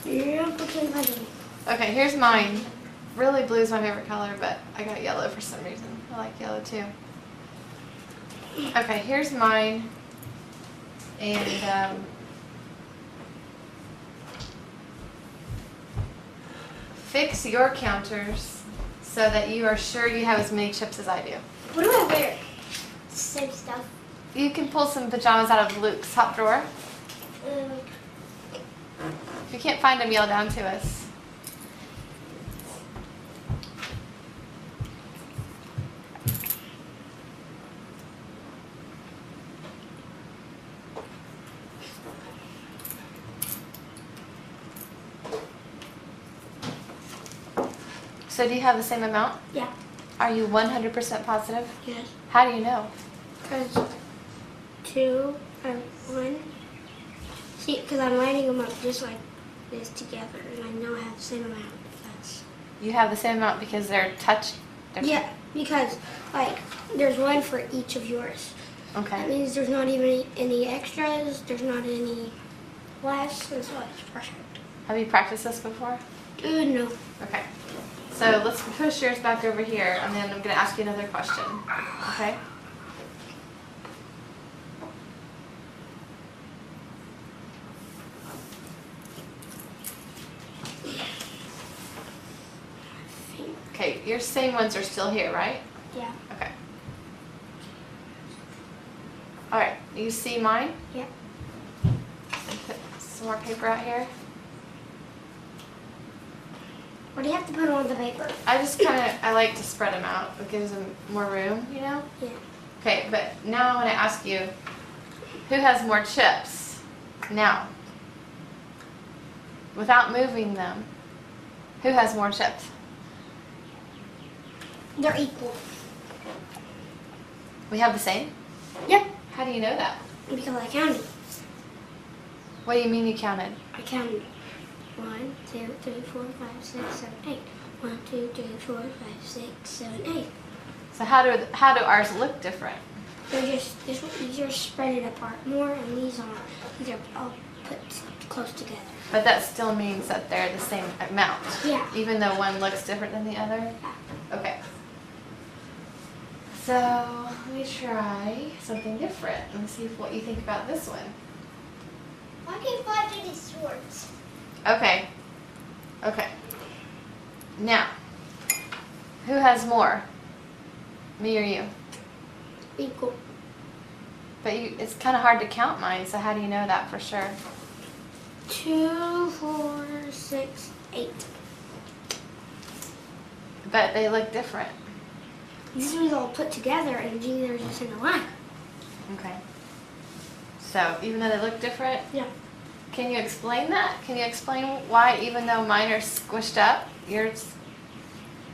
Yeah, between puzzle. Okay, here's mine. Really blue is my favorite color, but I got yellow for some reason. I like yellow too. Okay, here's mine. And fix your counters so that you are sure you have as many chips as I do. What do I wear? Same stuff. You can pull some pajamas out of Luke's top drawer. If you can't find them, yell down to us. So do you have the same amount? Yeah. Are you 100% positive? Yes. How do you know? Because 2 and 1. See, because I'm lining them up just like this together, and I know I have the same amount. Because You have the same amount because they're touched? yeah, because like there's one for each of yours. That Okay. means there's not even any extras. There's not any less, and so it's perfect. Have you practiced this before? No. Okay. So let's push yours back over here, and then I'm going to ask you another question. Okay? Okay, your same ones are still here, right? Yeah. Okay. All right, you see mine? Yeah. Put some more paper out here. What do you have to put on the paper? I just I like to spread them out. It gives them more room, you know? Yeah. Okay, but now I want to ask you, who has more chips? Now, without moving them, who has more chips? They're equal. We have the same? Yep. How do you know that? Because I counted. What do you mean you counted? I counted 1, 2, 3, 4, 5, 6, 7, 8. 1, 2, 3, 4, 5, 6, 7, 8. So how do ours look different? They're just these are spread apart more, and these are all put close together. But that still means that they're the same amount. Yeah. Even though one looks different than the other? Yeah. Okay. So let me try something different and see what you think about this one. Why can't I do these swords? Okay. Okay. Now, who has more? Me or you? Equal. But it's kind of hard to count mine, so how do you know that for sure? 2, 4, 6, 8. But they look different. These ones all put together, and these are just in a line. Okay. So even though they look different, Yeah. can you explain that? Can you explain why, even though mine are squished up, yours,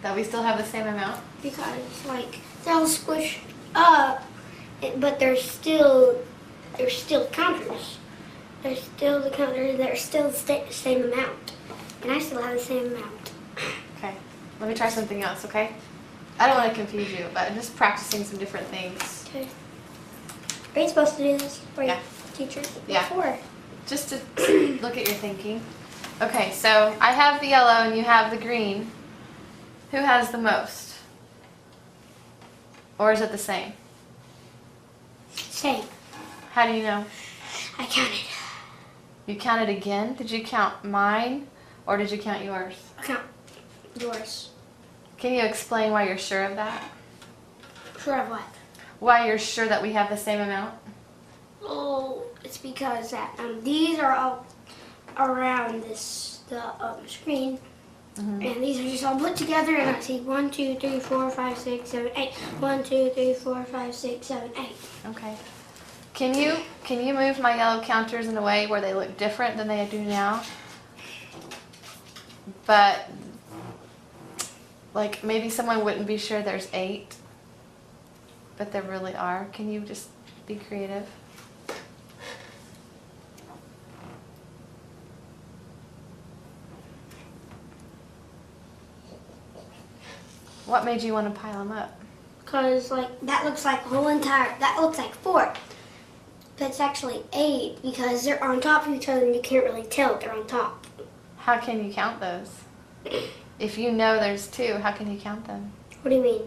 that we still have the same amount? Because like they'll squish up, but they're still counters. They're still the counters. They're still the same amount, and I still have the same amount. Okay. Let me try something else, okay? I don't want to confuse you, but I'm just practicing some different things. Okay. Are you supposed to do this for Yeah. your teacher? Yeah. Before. Just to look at your thinking. Okay, so I have the yellow and you have the green. Who has the most? Or is it the same? Same. How do you know? I counted. You counted again? Did you count mine or did you count yours? Count yours. Can you explain why you're sure of that? Sure of what? Why you're sure that we have the same amount? Oh, it's because that these are all around the screen, and these are just all put together. And I see 1, 2, 3, 4, 5, 6, 7, 8. 1, 2, 3, 4, 5, 6, 7, 8. Okay. Can you move my yellow counters in a way where they look different than they do now? But like maybe someone wouldn't be sure there's 8, but there really are. Can you just be creative? What made you want to pile them up? Because like that looks like whole entire. That looks like 4, but it's actually 8 because they're on top of each other and you can't really tell they're on top. How can you count those? If you know there's 2, how can you count them? What do you mean?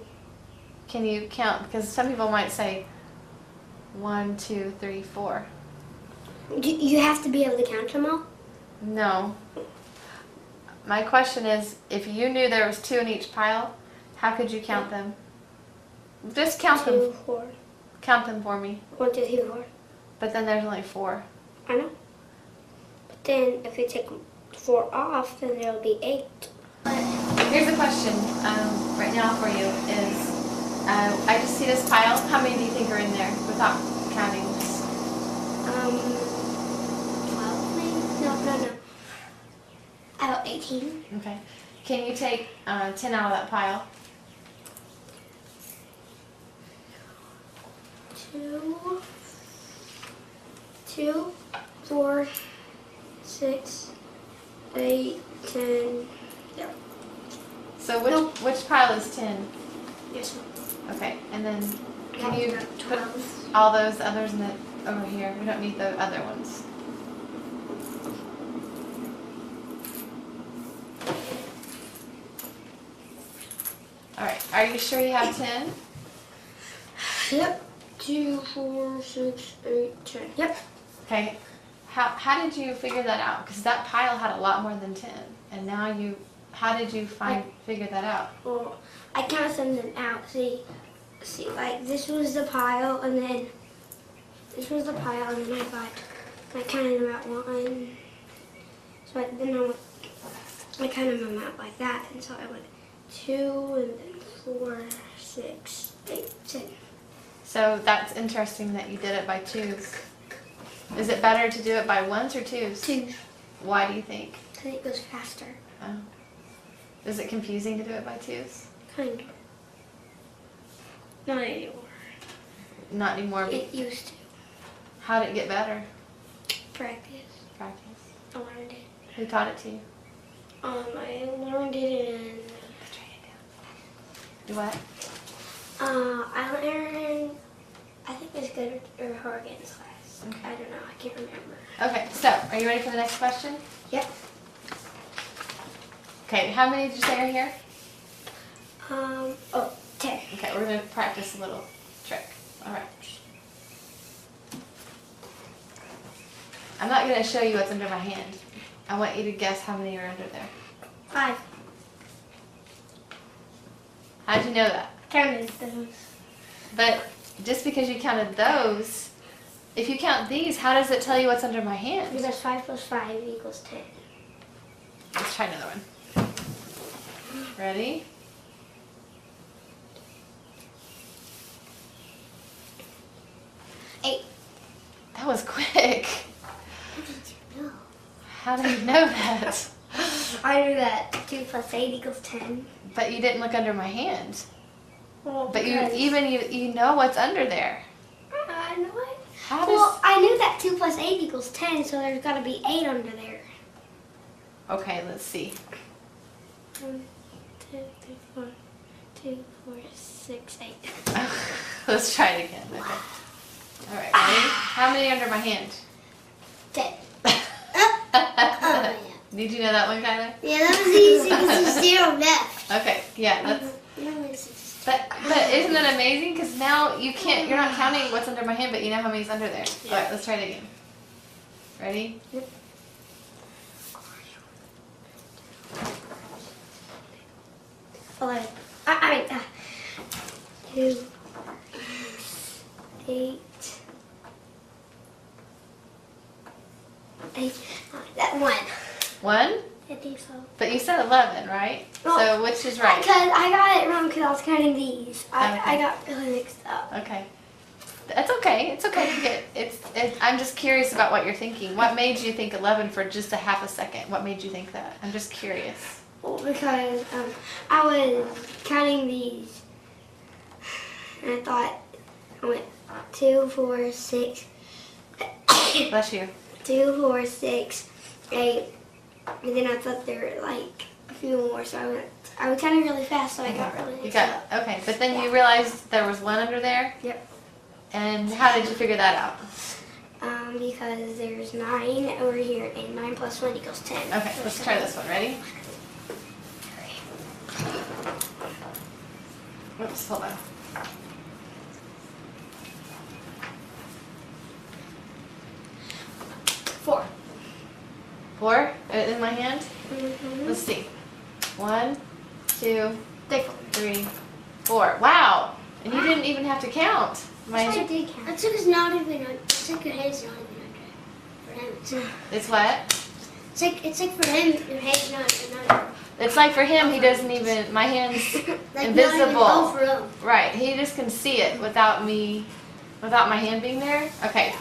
Can you count? Because some people might say 1, 2, 3, 4. You have to be able to count them all? No. My question is, if you knew there was 2 in each pile, how could you count them? Just count 2, them. 4. Count them for me. 1, 2, 3, 4. But then there's only 4. I know. But then if we take 4 off, then there'll be 8. Here's a question right now for you is, I just see this pile. How many do you think are in there without counting? 12 maybe? No. About 18. Okay. Can you take 10 out of that pile? 2, 4, 6, 8, 10. Yeah. So Nope. which pile is 10? Yes. Okay. And then can Yeah, you 12. put all those others in it over here? We don't need the other ones. All right. Are you sure you have 10? Yep. 2, 4, 6, 8, 10. Yep. Okay. How did you figure that out? Because that pile had a lot more than 10, and now you. How did you figure that out? Well, I counted them out. See, like this was the pile, and then this was the pile, and then I counted them out 1. So I counted them out like that, and so I went 2, and then 4, 6, 8, 10. So that's interesting that you did it by 2s. Is it better to do it by 1s or 2s? 2. Why do you think? I think it goes faster. Oh. Is it confusing to do it by 2s? Kind of. Not anymore. Not anymore. It used to. How did it get better? Practice. Practice. I learned it. Who taught it to you? I learned it in. Do what? I learned. I think it was good or Horgan's class. Okay. I don't know. I can't remember. Okay, so are you ready for the next question? Yep. Okay, how many did you say are here? 10. Okay, we're going to practice a little trick. All right. I'm not going to show you what's under my hand. I want you to guess how many are under there. 5. How'd you know that? Counted those. But just because you counted those, if you count these, how does it tell you what's under my hand? Because 5 plus 5 equals 10. Let's try another one. Ready? Eight. That was quick. How did you know? How did you know that? I knew that 2 plus 8 equals 10. But you didn't look under my hand. Well, But because- you know what's under there. I know it. How does? Well, I knew that 2 plus 8 equals 10, so there's got to be 8 under there. Okay, let's see. 1, 2, 3, 4, 2, 4, 6, 8. Let's try it again. Okay. All right, ready? How many under my hand? 10. Oh, Did you know that one, Kyler? yeah, that was easy because there's 0 left. Okay, yeah, that's. No, it's just... But isn't that amazing? Because now you're not counting what's under my hand, but you know how many's under there. Yeah. All right, let's try it again. Ready? Yep. 11. 2, 8. 8. That 1. 1? I think so. But you said 11, right? Well, so which is right? Because I got it wrong because I was counting these. I Okay. got really mixed up. Okay. That's okay. It's okay to get. I'm just curious about what you're thinking. What made you think 11 for just a half a second? What made you think that? I'm just curious. Well, because I was counting these, and I thought I went 2, 4, 6. Bless you. 2, 4, 6, 8. And then I thought there were like a few more, so I was counting really fast, so I got really You mixed got up. okay, but then you realized there was 1 under there. Yep. And how did you figure that out? Because there's 9 over here, and 9 plus 1 equals 10. Okay, let's try this one. Ready? Oops, hold on. 4. 4 in my hand? Mm-hmm. Let's see. 1, 2, Take 3, 4. Wow! And you didn't even have to count. I did count. It took us not even. It's like your head's not even under. For him, It's what? it's like for him, your head's not under. It's like for him, he doesn't even, my hand's Like invisible. Not even over. Right, he just can see it without my hand being there. Okay,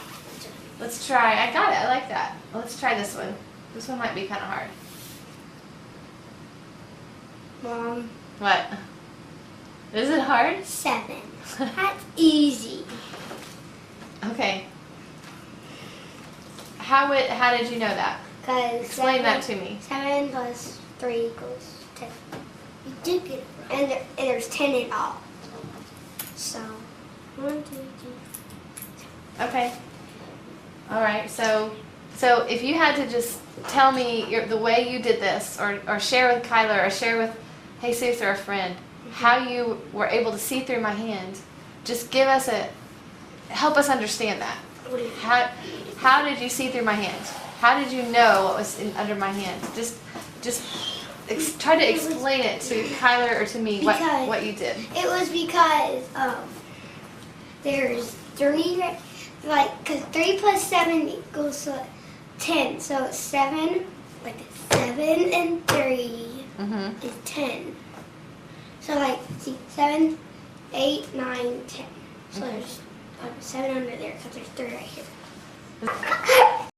let's try. I got it, I like that. Let's try this one. This one might be kind of hard. Mom. What? Is it hard? 7. That's easy. Okay. How did you know that? Cause Explain that to me. 7 plus 3 equals 10. You did get it right. And there's 10 in all. So, 1, 2, 3. Okay. All right. So if you had to just tell me the way you did this, or share with Kyler, or share with Jesus or a friend, how you were able to see through my hand, just help us understand that. What do you How did you see through my hand? How did you know what was under my hand? Just try to explain it to Kyler or to me what you did. It was because there's 3, because 3 plus 7 equals 10. So 7, like 7 and 3 Mm-hmm. is 10. So see, 7, 8, 9, 10. So there's 7 under there because there's 3 right here.